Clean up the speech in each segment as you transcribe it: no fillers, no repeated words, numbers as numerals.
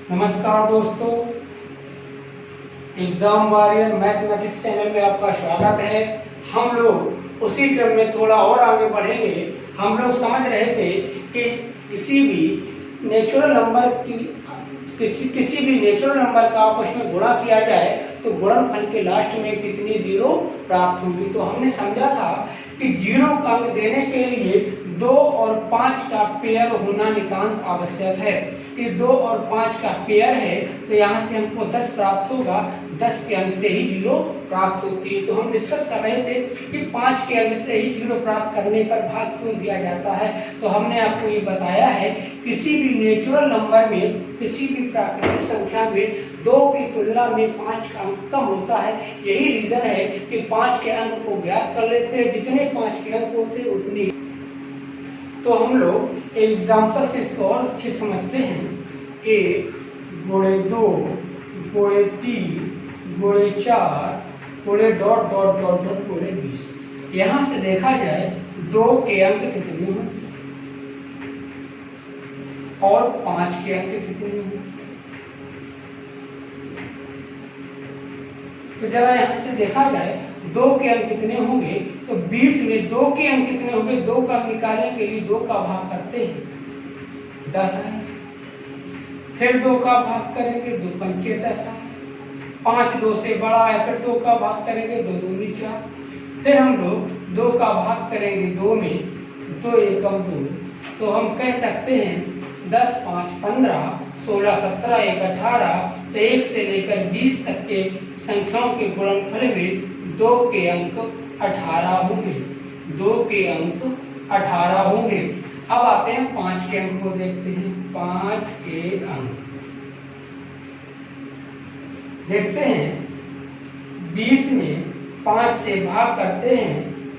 नमस्कार दोस्तों, exam warrior mathematics channel में आपका स्वागत है। हम लोग उसी क्रम में थोड़ा और आगे बढ़ेंगे। हम लोग समझ रहे थे कि किसी भी नेचुरल नंबर का आपस में गुणा किया जाए तो गुणनफल के लास्ट में कितनी जीरो प्राप्त होगी। तो हमने समझा था कि जीरो का अंक देने के लिए 2 और 5 का पेयर होना नितांत आवश्यक है। कि 2 और 5 का पेयर है तो यहाँ से हमको 10 प्राप्त होगा। 10 के अंक से ही जीरो प्राप्त होती है। तो हम डिस्कस कर रहे थे कि 5 के अंक से ही जीरो प्राप्त करने पर भाग क्यों दिया जाता है। तो हमने आपको ये बताया है किसी भी नेचुरल नंबर में, किसी भी प्राकृतिक संख्या में 2 की तुलना में 5 का अंक कम होता है। यही रीजन है कि 5 के अंक को ज्ञात कर लेते हैं। जितने 5 के अंक होते हैं उतनी। तो हम लोग एग्जाम्पल से इसको और अच्छे समझते हैं। 1 गुणे 2 गुणे 3 गुणे 4 गुणे डॉट डॉट डॉट डॉट गुणे 20। यहाँ से देखा जाए 2 के अंक कितने हैं और 5 के अंक कितने हैं। तो जरा यहाँ से देखा जाए 2 के अंक कितने होंगे तो 20 में 2 के अंक कितने होंगे। 2 का अंक निकालने के लिए 2 का भाग करते हैं 10 है। फिर 2 का भाग करेंगे 2 पंचे 10 है। 5 2 से बड़ा है। फिर 2 का भाग करेंगे 2 दूनी 4। फिर हम लोग 2 का भाग करेंगे 2 में 2 एकम 2। तो हम कह सकते हैं 10 5 15 16 17 1 18। तो 1 से लेकर 20 तक के संख्याओं के गुणनफल में 2 के अंक 18 होंगे। 2 के अंक 18 होंगे। अब आते हैं 5 के अंक को देखते हैं। 5 के अंक देखते हैं। 20 में 5 से भाग करते हैं।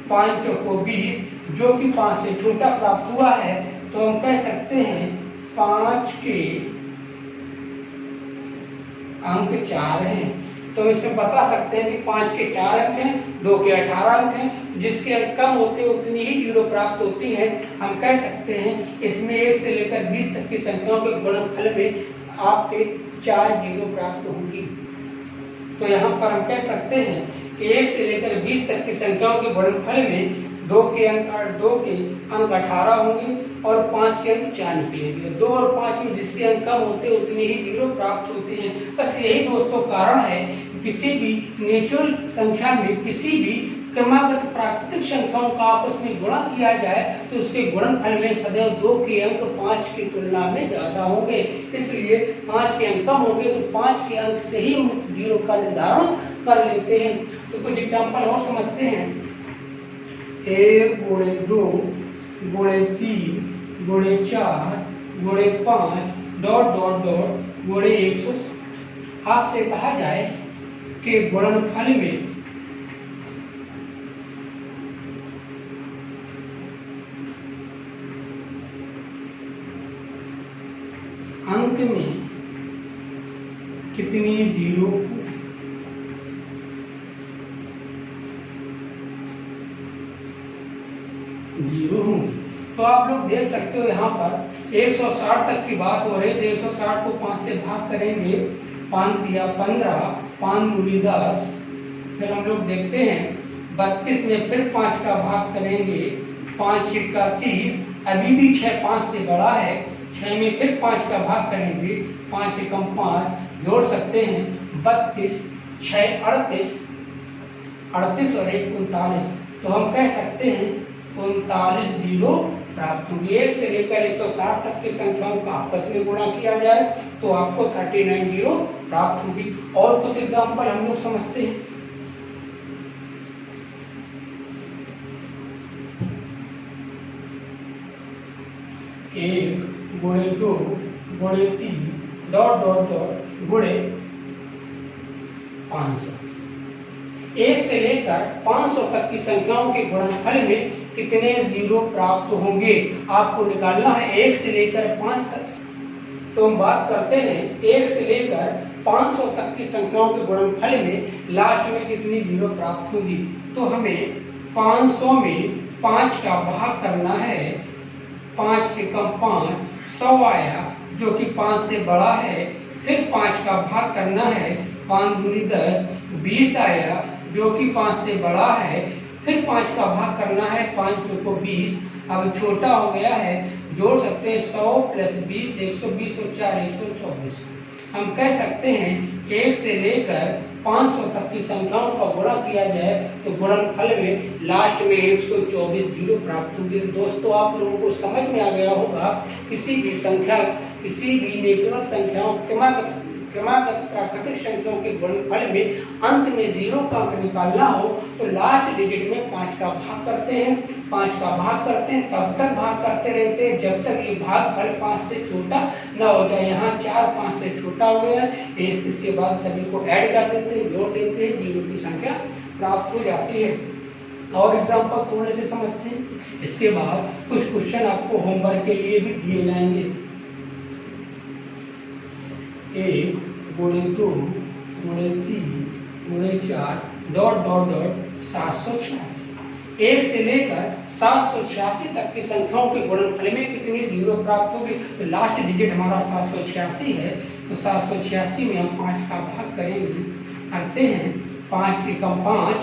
5 चौको 20 जो कि 5 से छोटा प्राप्त हुआ है। तो हम कह सकते हैं 5 के अंक 4 हैं। तो इसमें बता सकते हैं कि 5 के 4 अंक हैं, 2 के 18 अंक हैं। जिसके अंक कम होते हैं उतनी ही जीरो प्राप्त होती है। हम कह सकते हैं इसमें 1 से लेकर 20 तक की संख्याओं के गुणनफल में आपके 4 जीरो प्राप्त होंगी। तो यहाँ पर हम कह सकते हैं कि 1 से लेकर 20 तक की संख्याओं के गुणनफल में 2 के अंक 18 होंगे और 5 के अंक 4 निकलेंगे। 2 और 5 में जिसके अंक कम होते हैं उतनी ही जीरो प्राप्त होती हैं। बस यही दोस्तों कारण है कि किसी भी नेचुरल संख्या में, किसी भी क्रमागत प्राकृतिक संख्याओं का आपस में गुणा किया जाए तो उसके गुणनफल में सदैव 2 के अंक 5 की तुलना में ज्यादा होंगे। इसलिए 5 के अंक कम होंगे तो 5 के अंक से ही हम जीरो का निर्धारण कर लेते हैं। तो कुछ एग्जाम्पल और समझते हैं। 1 गुणे 2 गुणे 3 गुणे 4 गुणे 5 डॉट डॉट डॉट गुणे 160। आपसे कहा जाए कि गुणनफल में अंक में कितनी जीरो होंगी। तो आप लोग देख सकते हो यहाँ पर 160 तक की बात हो रही है। 160 को 5 से भाग करेंगे। 5 दिया 15, 5 दूनी 10। फिर हम लोग देखते हैं 32 में फिर 5 का भाग करेंगे। 5 छिक्का 30। अभी भी 6 5 से बड़ा है। 6 में फिर 5 का भाग करेंगे। 5 एकम 5 जोड़ सकते हैं 32 6 38 38 और 1 39। तो हम कह सकते हैं 39 जीरो प्राप्त होंगे। 1 से लेकर 160 तक की संख्याओं का आपस में गुणा किया जाए तो आपको 39 जीरो प्राप्त होगी। और कुछ एग्जाम्पल हम लोग समझते हैं। 1 गुणे 2 गुणे 3 डॉट डॉट डॉट गुणे 500। 1 से लेकर 500 तक की संख्याओं के गुणनफल में कितने जीरो प्राप्त होंगे आपको निकालना है। 1 से लेकर 5 तक। तो हम बात करते हैं 1 से लेकर 500 तक की संख्याओं के गुणनफल में लास्ट में कितनी जीरो प्राप्त होगी। तो हमें 500 में 5 का भाग करना है। 5 एकम 5 100 आया जो कि 5 से बड़ा है। फिर 5 का भाग करना है, 5 दूनी 10, 20 आया जो कि 5 से बड़ा है। फिर 5 का भाग करना है, 5 चौको 20, अब छोटा हो गया है, जोड़ सकते हैं 100 + 20, 120 और 4 124। हम कह सकते हैं 1 से लेकर 500 तक की संख्याओं का गुणा किया जाए तो गुणनफल में लास्ट में 124 जीरो प्राप्त होंगे। दोस्तों आप लोगों को समझ में आ गया होगा, किसी भी संख्या, किसी भी नेचुरल संख्याओं, क्रमागत प्राकृतिक संख्याओं के गुणनफल में अंत में जीरो का अंक निकालना हो तो लास्ट डिजिट में 5 का भाग करते हैं। 5 का भाग करते हैं तब तक भाग करते रहते हैं जब तक ये भागफल 5 से छोटा ना हो जाए। यहाँ 4 5 से छोटा हो गया है, इसके बाद सभी को ऐड कर देते हैं, जोड़ देते हैं, जीरो की संख्या प्राप्त हो जाती है। और एग्जाम्पल थोड़े से समझते हैं। इसके बाद कुछ क्वेश्चन आपको होमवर्क के लिए भी दिए जाएंगे। 1 गुणे 2 गुणे 3 गुणे 4 ... 786। 1 से लेकर 786 तक की संख्याओं के गुणनफल में कितनी जीरो प्राप्त होगी? तो लास्ट डिजिट हमारा 786 है, तो 786 में हम 5 का भाग करेंगे। करते हैं 5 × 5,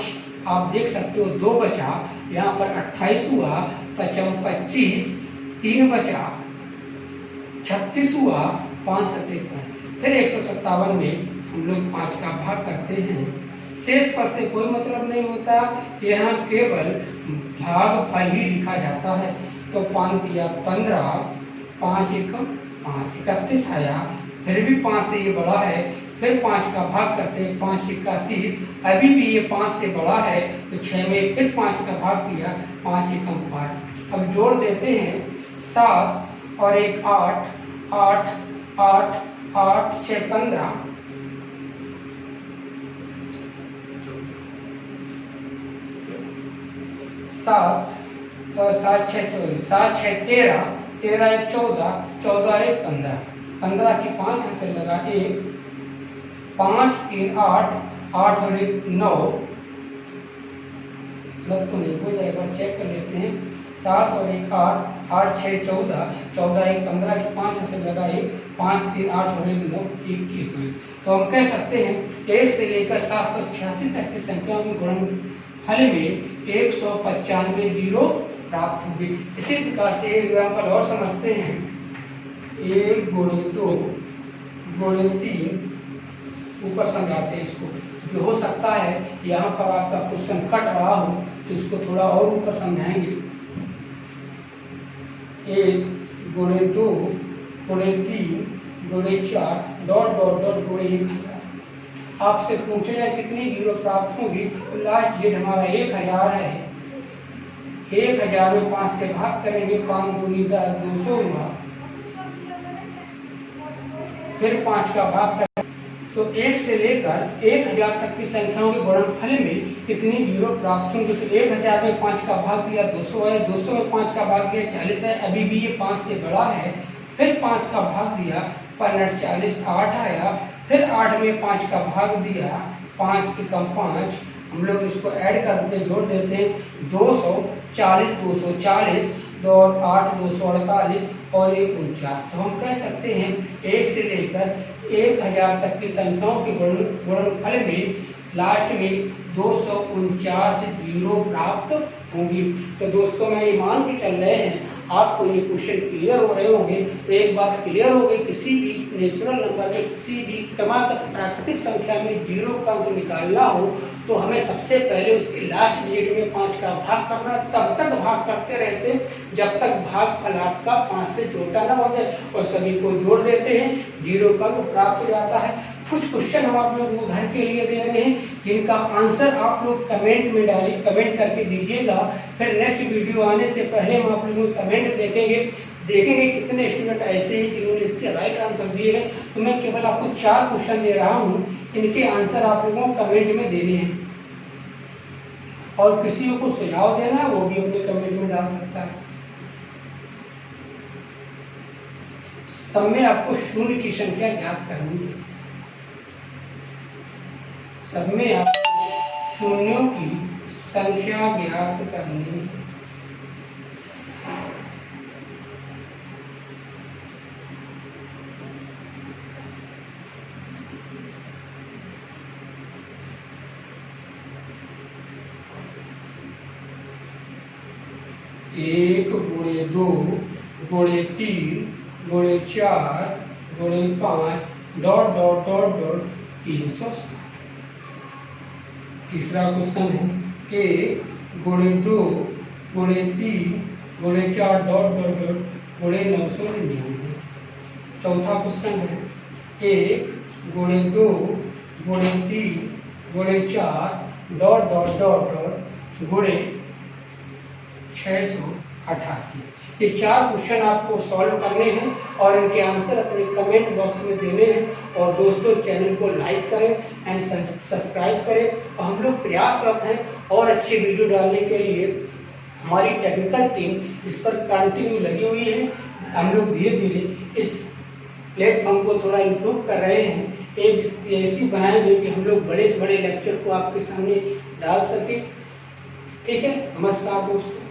आप देख सकते हो 2 बचा, यहाँ पर 28 हुआ, 5 25, 3 बचा, 36 हुआ, 5 7 35। फिर 157 में हम लोग 5 का भाग करते हैं। शेष पद से कोई मतलब नहीं होता, यहाँ केवल भागफल ही लिखा जाता है। तो 5 दिया 15, 5 एकम 5, 31 आया। फिर भी 5 से ये बड़ा है, फिर 5 का भाग करते हैं, 5 × 31, अभी भी ये 5 से बड़ा है, तो 6 में फिर 5 का भाग किया, 5 एकम 5। अब जोड़ देते हैं 7 और 1 8, 8 8 8 6 15, 7 7 6 13, 13 1 14, 14 1 15, 15 की 5 से लगा 1, 5 3 8, 8 और 1 9, मतलब तो नहीं हो जाएगा, चेक कर लेते हैं। 7 और 1 8, 8 6 14, 14 1 15 की 5 से लगा 1, 5 3 8 और 1 9, 1 1। तो हम कह सकते हैं 1 से लेकर 786 तक की संख्याओं के गुणनफल में 195 जीरो प्राप्त होंगे। इसी प्रकार से एक एग्जाम्पल और समझते हैं। 1 गुणे 2 गुणे 3, ऊपर समझाते हैं इसको, क्योंकि हो सकता है यहाँ पर आपका क्वेश्चन कट रहा हो, तो इसको थोड़ा और ऊपर समझाएंगे। 1 गुणे 2 गुणे 3 गुणे 4 ... गुणे 1000। आपसे पूछे जाए कितनी जीरो प्राप्त होगी, तो लास्ट डेट हमारा 1000 है। 1000 में 5 से भाग करेंगे, 5 दूनी 10, 200 हुआ। फिर 5 का भाग करेंगे, तो 1 से लेकर 1000 तक की संख्याओं के गुणनफल में कितनी जीरो प्राप्त होंगे। तो 1000 में 5 का भाग दिया 200 है, 200 में 5 का भाग दिया 40 है, अभी भी ये 5 से बड़ा है। फिर 5 का भाग दिया, 15 40, 8 आया। फिर 8 में 5 का भाग दिया, 5 एकम 5, हम लोग इसको ऐड करते जोड़ देते हैं, 240 240, 2 और 8 248 और 1 49। तो हम कह सकते हैं 1 से लेकर 1000 तक की संख्याओं के गुणनफल में लास्ट में 249 जीरो प्राप्त होंगी। तो दोस्तों मैं ये मान के चल रहे हैं आपको ये क्वेश्चन क्लियर हो रहे होंगे। तो एक बात क्लियर हो गई, किसी भी नेचुरल नंबर में, किसी भी क्रमागत प्राकृतिक संख्या में जीरो का अंक निकालना हो तो हमें सबसे पहले उसके लास्ट डिजिट में 5 का भाग करना, तब तक भाग करते रहते जब तक भागफल आपका 5 से छोटा ना हो जाए, और सभी को जोड़ देते हैं, जीरो का अंक प्राप्त हो जाता है। कुछ क्वेश्चन हम आप लोग घर के लिए दे रहे हैं, जिनका आंसर आप लोग कमेंट में डालिए, कमेंट करके दीजिएगा। फिर नेक्स्ट वीडियो आने से पहले हम आप लोगों को कमेंट देखेंगे कितने स्टूडेंट ऐसे हैं जिन्होंने इसके राइट आंसर दिए हैं। तो मैं केवल आपको 4 क्वेश्चन दे रहा हूँ, इनके आंसर आप लोगों को कमेंट में देने हैं, और किसी को सुझाव देना है वो भी अपने कमेंट में डाल सकता है। सब में आपको शून्य की संख्या ज्ञात करनी है, सब में आपको शून्यों की संख्या ज्ञात करनी है। 2 गुणे 3 गुणे 4 गुणे 5 डॉट डॉट डॉट डॉट 360। तीसरा क्वेश्चन है 1 गुणे 2 गुणे 3 गुणे 4 डॉट डॉट डॉट गुणे 999। चौथा क्वेश्चन है 1 गुणे 2 गुणे 3 गुणे 4 डॉट डॉट डॉट डॉट गुणे 688। ये 4 क्वेश्चन आपको सॉल्व करने हैं और इनके आंसर अपने कमेंट बॉक्स में देने हैं। और दोस्तों चैनल को लाइक करें एंड सब्सक्राइब करें। और हम लोग प्रयासरत हैं और अच्छी वीडियो डालने के लिए। हमारी टेक्निकल टीम इस पर कंटिन्यू लगी हुई है। हम लोग धीरे धीरे इस प्लेटफॉर्म को थोड़ा इम्प्रूव कर रहे हैं। एक ऐसी बनाएंगे कि हम लोग बड़े से बड़े लेक्चर को आपके सामने डाल सकें। ठीक है, नमस्कार दोस्तों।